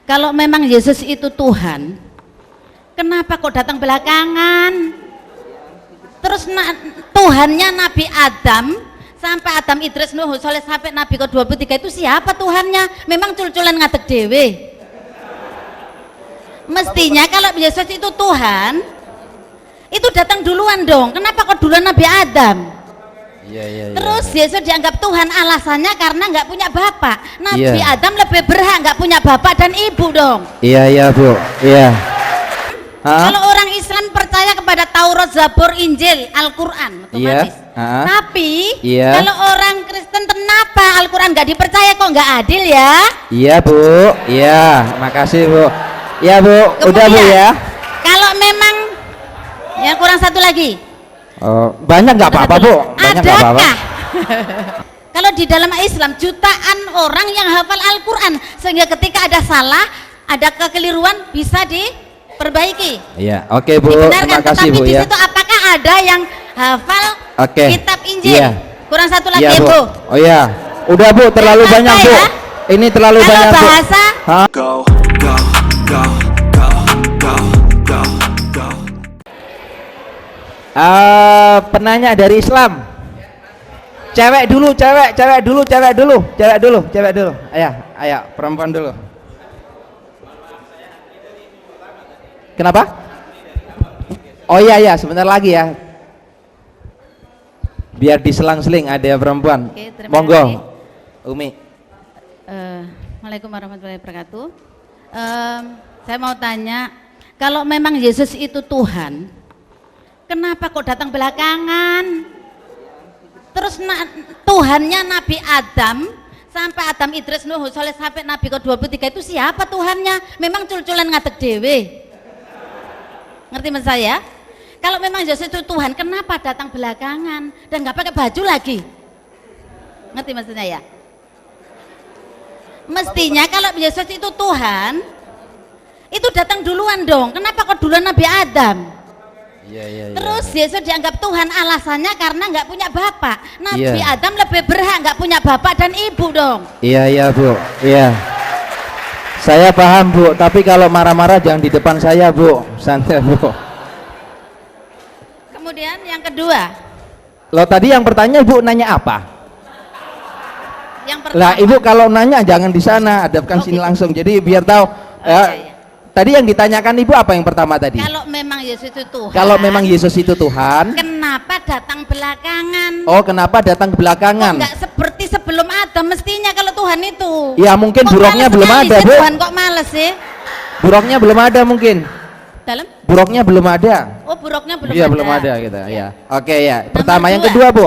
Kalau memang Yesus itu Tuhan, kenapa kok datang belakangan? Terus Tuhannya Nabi Adam sampai Adam, Idris, Nuh, Soleh sampai Nabi ke-23 itu siapa Tuhannya? Memang cul-culan ngadeg dewe. Mestinya kalau Yesus itu Tuhan, itu datang duluan dong. Kenapa kok duluan Nabi Adam? Iya. Terus Yesus dianggap Tuhan alasannya karena nggak punya bapak. Nabi Adam lebih berhak nggak punya bapak dan ibu dong. Iya Bu. Iya. Kalau orang Islam percaya kepada Taurat, Zabur, Injil, Al-Quran otomatis. Tapi kalau orang Kristen kenapa Al-Quran nggak dipercaya, kok nggak adil ya? Iya Bu. Iya. Makasih Bu. Iya Bu. Kemudian, udah Bu ya. Kalau memang yang kurang satu lagi. Oh, banyak nggak apa-apa Bu. Banyak nggak apa-apa. Kalau di dalam Islam jutaan orang yang hafal Al-Quran sehingga ketika ada salah, ada kekeliruan bisa diperbaiki. Iya, oke Bu. Dibenarkan. Terima kasih Tetapi Bu di ya. situ apakah ada yang hafal kitab Injil? Iya. Kurang satu lagi Iya, ya Bu. Oh iya. Udah Bu, terlalu banyak Bu. Ya? Ini terlalu Kalau banyak Bu. bahasa Go, go, go, go, go, go, go. Penanya dari Islam. Cewek dulu. Ayo, perempuan dulu. Kenapa? Oh iya, sebentar lagi ya. Biar diselang-seling ada perempuan. Oke, terima Monggo. kasih. Umi. Assalamualaikum warahmatullahi wabarakatuh. Saya mau tanya, kalau memang Yesus itu Tuhan, kenapa kok datang belakangan? Terus Tuhannya Nabi Adam sampai Adam, Idris, Nuh, Soleh sampai Nabi ke-23 itu siapa Tuhannya? Memang cul-culan ngadeg dewe. Ngerti mas saya? Kalau memang Yesus itu Tuhan, kenapa datang belakangan dan nggak pakai baju lagi? Ngerti maksudnya ya? Mestinya kalau Yesus itu Tuhan, itu datang duluan dong. Kenapa kok duluan Nabi Adam? Iya. Terus Yesus dianggap Tuhan alasannya karena nggak punya bapak. Nabi Adam lebih berhak nggak punya bapak dan ibu dong. Iya Bu. Iya. Saya paham Bu, tapi kalau marah-marah jangan di depan saya Bu. Santai Bu. Kemudian yang kedua. Lo tadi yang pertanyaan Bu nanya apa? Yang pertama. Lah Ibu kalau nanya jangan di sana, hadapkan sini gitu. langsung. Jadi biar tahu. Iya. Tadi yang ditanyakan Ibu apa yang pertama tadi? Kalau memang Yesus itu Tuhan. Kalau memang Yesus itu Tuhan. Kenapa datang belakangan? Oh, kenapa datang belakangan? Kok nggak seperti sebelum Adam mestinya kalau Tuhan itu? Ya mungkin Kok buruknya males belum sekali ada sih Bu. Tuhan kok males sih? Buruknya belum ada mungkin. Dalam? Buruknya belum ada. Oh buruknya belum Iya ada. belum ada gitu. Ya. Oke ya. Pertama, yang dua. kedua Bu.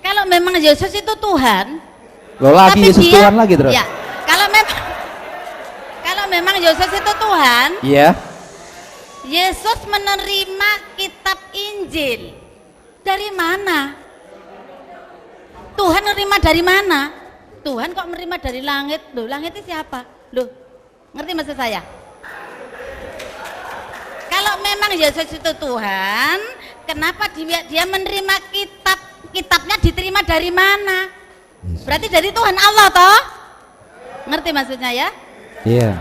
Kalau memang Yesus itu Tuhan, Lo lagi tapi Yesus dia, Tuhan lagi terus. ya, kalau memang Yesus itu Tuhan, Iya. Yesus menerima kitab Injil dari mana? Tuhan menerima dari mana? Tuhan kok menerima dari langit? Loh, langit itu siapa? Loh, ngerti maksud saya? Kalau memang Yesus itu Tuhan, kenapa dia menerima kitabnya diterima dari mana? Berarti dari Tuhan Allah toh? Ngerti maksudnya ya? Iya.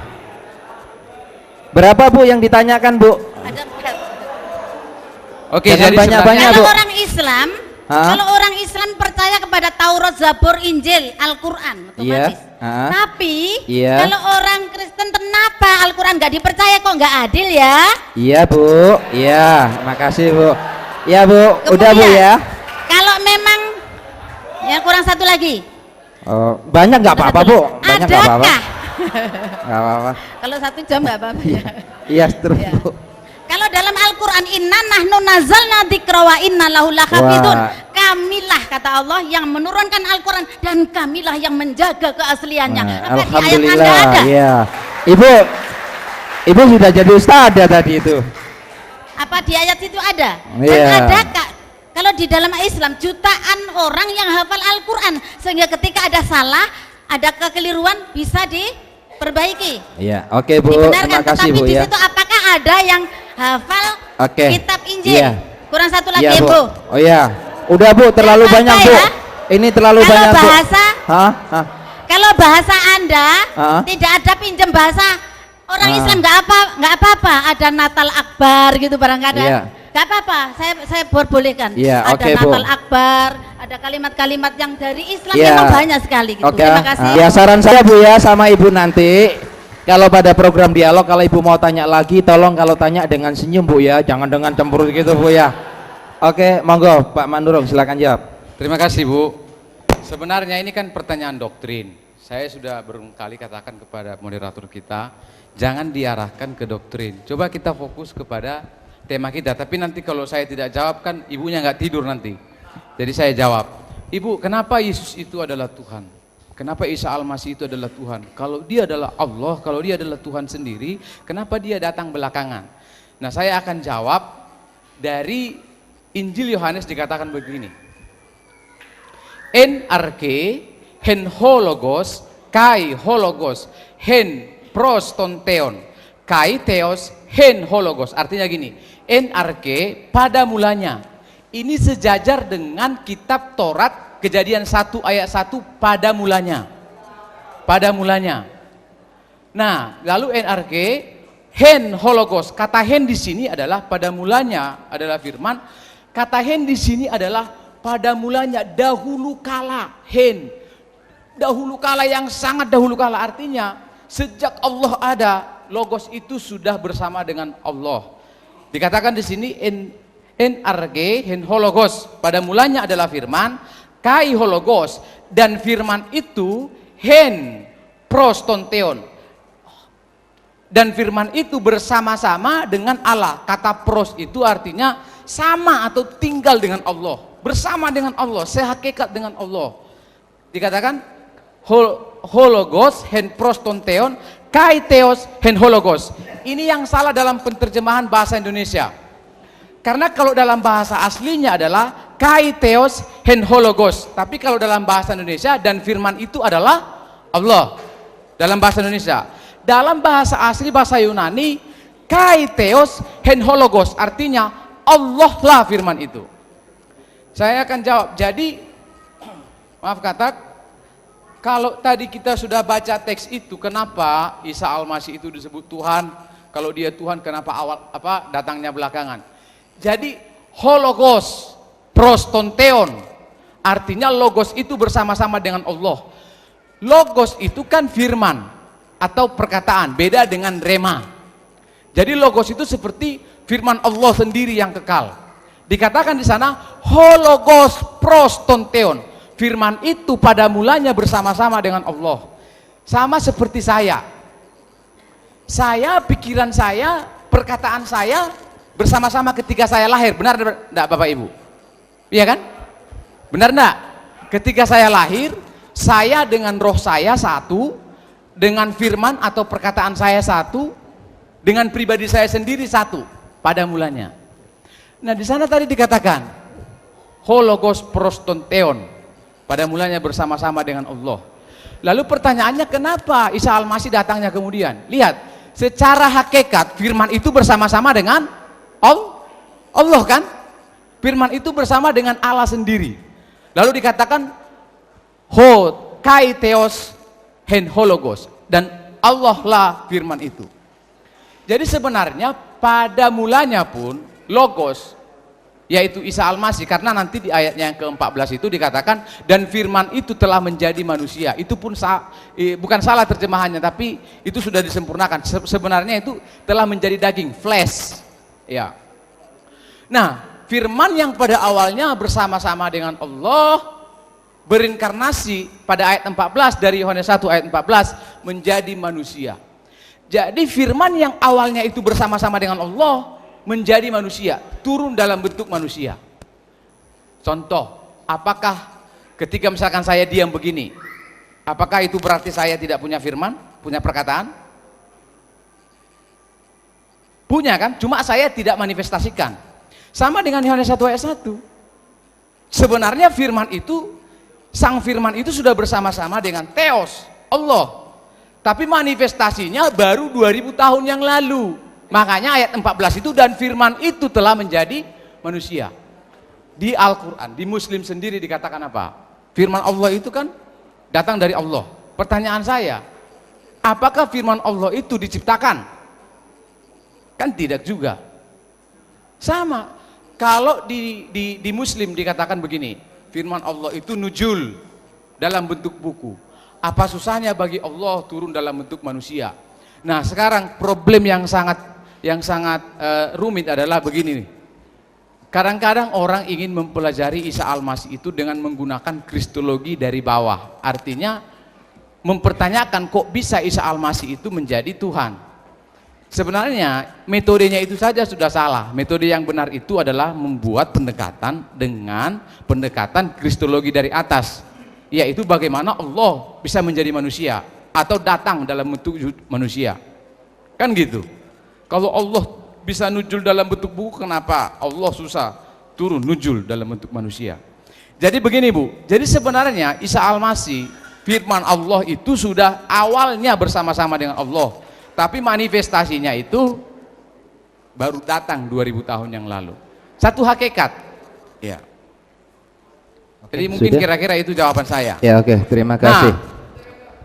Berapa Bu yang ditanyakan Bu? Ada empat. Oke, Jangan jadi banyak-banyak, Bu. Kalau orang Islam, Hah? kalau orang Islam percaya kepada Taurat, Zabur, Injil, Al-Quran otomatis. Hah? Tapi Iya. kalau orang Kristen kenapa Al-Quran nggak dipercaya, kok nggak adil ya? Iya Bu. Iya, makasih Bu. Iya Bu, udah Bu Kemudian, ya. Kalau memang yang kurang satu lagi. Oh, banyak nggak apa-apa Bu. Banyak nggak apa-apa. Adakah? Nggak apa-apa. Kalau 1 jam nggak apa-apa ya. Iya terus Ya. Bu. Kalau dalam Al-Quran, inna nahnu nazalna dzikra wa inna lahu lahafidun. Wah. Kamilah kata Allah yang menurunkan Al-Quran dan kamilah yang menjaga keasliannya. Nah, Apa di ayat Anda alhamdulillah. ada? Iya. Ibu sudah jadi ustadzah tadi itu. Apa di ayat itu ada? Dan Iya. ada Kak. Kalau di dalam Islam jutaan orang yang hafal Al-Quran sehingga ketika ada salah, ada kekeliruan bisa diperbaiki. Iya, oke Bu. Dibenarkan. Terima kasih Tetapi Bu di ya. situ apakah ada yang hafal Oke. kitab Injil? Iya. Kurang satu lagi Iya ya, Bu. Bu. Oh iya. Udah Bu, terlalu Yang banyak apa Bu. ya? Ini terlalu Kalau banyak Bu. bahasa Hah? Hah? Kalau bahasa Anda Hah? tidak ada pinjam bahasa orang Ah. Islam nggak apa-apa. Ada Natal Akbar gitu barangkali. Iya. Nggak apa-apa. Saya bolehkan. Iya, ada oke, Bu. Natal Akbar, ada kalimat-kalimat yang dari Islam Iya. memang banyak sekali gitu. Oke. Terima kasih. Ya, saran saya Bu ya sama Ibu nanti kalau pada program dialog, kalau Ibu mau tanya lagi, tolong kalau tanya dengan senyum Bu ya, jangan dengan cemberut gitu Bu ya. Oke, monggo Pak Manurung silakan jawab. Terima kasih Bu. Sebenarnya ini kan pertanyaan doktrin. Saya sudah berkali katakan kepada moderator kita, jangan diarahkan ke doktrin. Coba kita fokus kepada tema kita. Tapi nanti kalau saya tidak jawab kan ibunya nggak tidur nanti. Jadi saya jawab, Ibu, kenapa Yesus itu adalah Tuhan? Kenapa Isa Al-Masih itu adalah Tuhan? Kalau dia adalah Allah, kalau dia adalah Tuhan sendiri, kenapa dia datang belakangan? Nah, saya akan jawab dari Injil Yohanes dikatakan begini. En arke hen hologos kai hologos hen prostonteon kai theos hen hologos. Artinya gini, en arke pada mulanya. Ini sejajar dengan kitab Taurat Kejadian 1 ayat 1 pada mulanya. Pada mulanya. Nah, lalu en arke hen hologos. Kata hen di sini adalah pada mulanya adalah firman. Kata hen di sini adalah pada mulanya, dahulu kala. Hen, dahulu kala yang sangat dahulu kala, artinya sejak Allah ada, logos itu sudah bersama dengan Allah. Dikatakan di sini en arge hen hologos, pada mulanya adalah firman, kai hologos, dan firman itu hen prostonteon, dan firman itu bersama-sama dengan Allah. Kata pros itu artinya sama atau tinggal dengan Allah, bersama dengan Allah, sehakikat dengan Allah. Dikatakan hologos hen prostonteon kai theos hen hologos. Ini yang salah dalam penerjemahan bahasa Indonesia, karena kalau dalam bahasa aslinya adalah kai theos hen hologos, tapi kalau dalam bahasa Indonesia dan firman itu adalah Allah dalam bahasa Indonesia. Dalam bahasa asli bahasa Yunani, kai theos hen hologos artinya Allah lah firman itu. Saya akan jawab. Jadi maaf kata, kalau tadi kita sudah baca teks itu, kenapa Isa Al-Masih itu disebut Tuhan? Kalau dia Tuhan, kenapa datangnya belakangan? Jadi hologos prostonteon artinya logos itu bersama-sama dengan Allah. Logos itu kan firman atau perkataan, beda dengan rema. Jadi logos itu seperti firman Allah sendiri yang kekal. Dikatakan di sana hologos prostonteon. Firman itu pada mulanya bersama-sama dengan Allah. Sama seperti saya. Saya, pikiran saya, perkataan saya bersama-sama ketika saya lahir. Benar enggak Bapak Ibu? Iya kan? Benar enggak? Ketika saya lahir, saya dengan roh saya satu, dengan firman atau perkataan saya satu, dengan pribadi saya sendiri satu pada mulanya. Nah, di sana tadi dikatakan hologos prostonteon, pada mulanya bersama-sama dengan Allah. Lalu pertanyaannya, kenapa Isa Al-Masih datangnya kemudian? Lihat, secara hakikat firman itu bersama-sama dengan Allah kan? Firman itu bersama dengan Allah sendiri. Lalu dikatakan kai theos hen hologos, dan Allah lah firman itu. Jadi sebenarnya pada mulanya pun logos, yaitu Isa Al-Masih, karena nanti di ayatnya yang ke-14 itu dikatakan dan firman itu telah menjadi manusia. Itu pun bukan salah terjemahannya, tapi itu sudah disempurnakan. Sebenarnya itu telah menjadi daging, flesh. Ya. Nah, firman yang pada awalnya bersama-sama dengan Allah berinkarnasi pada ayat 14 dari Yohanes 1 ayat 14 menjadi manusia. Jadi firman yang awalnya itu bersama-sama dengan Allah menjadi manusia, turun dalam bentuk manusia. Contoh, apakah ketika misalkan saya diam begini, apakah itu berarti saya tidak punya firman, punya perkataan? Punya kan? Cuma saya tidak manifestasikan. Sama dengan Yohanes 1 ayat 1. Sebenarnya firman itu, sang firman itu sudah bersama-sama dengan Theos, Allah. Tapi manifestasinya baru 2000 tahun yang lalu. Makanya ayat 14 itu dan firman itu telah menjadi manusia. Di Al-Quran, di Muslim sendiri dikatakan apa? Firman Allah itu kan datang dari Allah. Pertanyaan saya, apakah firman Allah itu diciptakan? Kan tidak juga. Sama, kalau di Muslim dikatakan begini, firman Allah itu nuzul dalam bentuk buku. Apa susahnya bagi Allah turun dalam bentuk manusia? Nah, sekarang problem yang sangat rumit adalah begini nih. Kadang-kadang orang ingin mempelajari Isa Al-Masih itu dengan menggunakan kristologi dari bawah. Artinya mempertanyakan kok bisa Isa Al-Masih itu menjadi Tuhan. Sebenarnya metodenya itu saja sudah salah. Metode yang benar itu adalah membuat pendekatan dengan pendekatan kristologi dari atas, yaitu bagaimana Allah bisa menjadi manusia atau datang dalam bentuk manusia. Kan gitu. Kalau Allah bisa nujul dalam bentuk buku, kenapa Allah susah turun nujul dalam bentuk manusia? Jadi begini Bu, jadi sebenarnya Isa Al-Masih, firman Allah itu sudah awalnya bersama-sama dengan Allah, tapi manifestasinya itu baru datang 2000 tahun yang lalu. Satu hakikat. Ya. Jadi mungkin kira-kira itu jawaban saya. Ya, oke, terima kasih. Nah,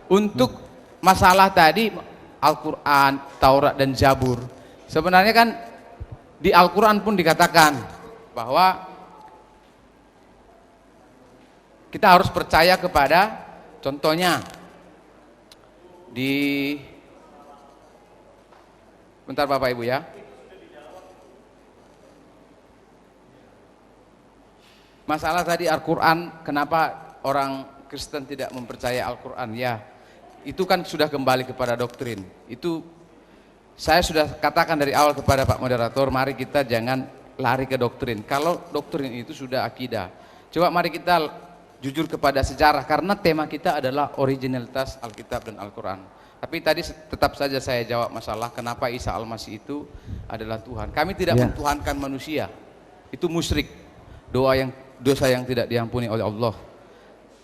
untuk masalah tadi Al-Quran, Taurat dan Zabur, sebenarnya kan di Al-Quran pun dikatakan bahwa kita harus percaya kepada, contohnya di, bentar Bapak Ibu ya, masalah tadi Al-Quran, kenapa orang Kristen tidak mempercayai Al-Quran? Ya, itu kan sudah kembali kepada doktrin. Itu saya sudah katakan dari awal kepada Pak Moderator, mari kita jangan lari ke doktrin. Kalau doktrin itu sudah akidah. Coba mari kita jujur kepada sejarah, karena tema kita adalah originalitas Alkitab dan Al-Quran. Tapi tadi tetap saja saya jawab masalah kenapa Isa Al-Masih itu adalah Tuhan. Kami tidak mentuhankan manusia. Itu musyrik. Dosa yang tidak diampuni oleh Allah.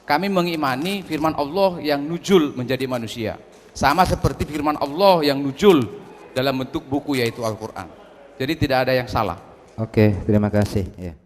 Kami mengimani firman Allah yang nujul menjadi manusia. Sama seperti firman Allah yang nujul dalam bentuk buku, yaitu Al-Quran. Jadi tidak ada yang salah. Oke, terima kasih. Ya.